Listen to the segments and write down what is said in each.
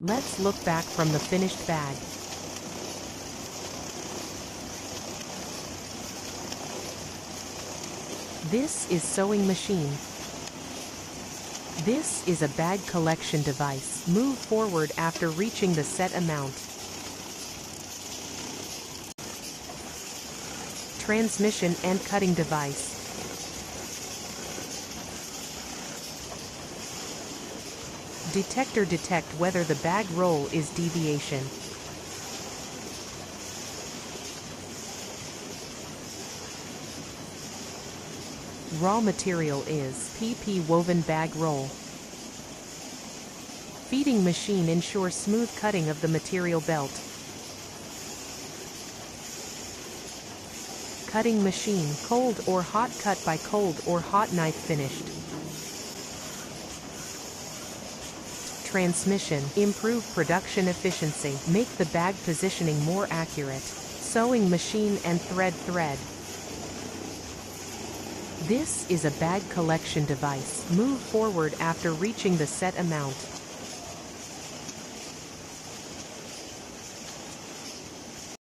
Let's look back from the finished bag. This is sewing machine. This is a bag collection device. Move forward after reaching the set amount. Transmission and cutting device. Detector detect whether the bag roll is deviation. Raw material is PP woven bag roll. Feeding machine ensures smooth cutting of the material belt. Cutting machine, cold or hot cut by cold or hot knife finished. Transmission, improve production efficiency, make the bag positioning more accurate. Sewing machine and thread. This is a bag collection device. Move forward after reaching the set amount.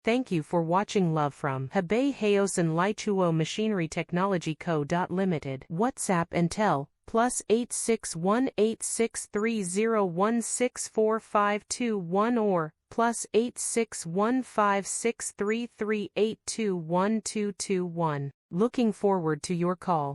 Thank you for watching. Love from Hebei Haosan Lichuo Machinery Technology Co. Limited. WhatsApp and tel, +861863016452 or +86156338212221. Looking forward to your call.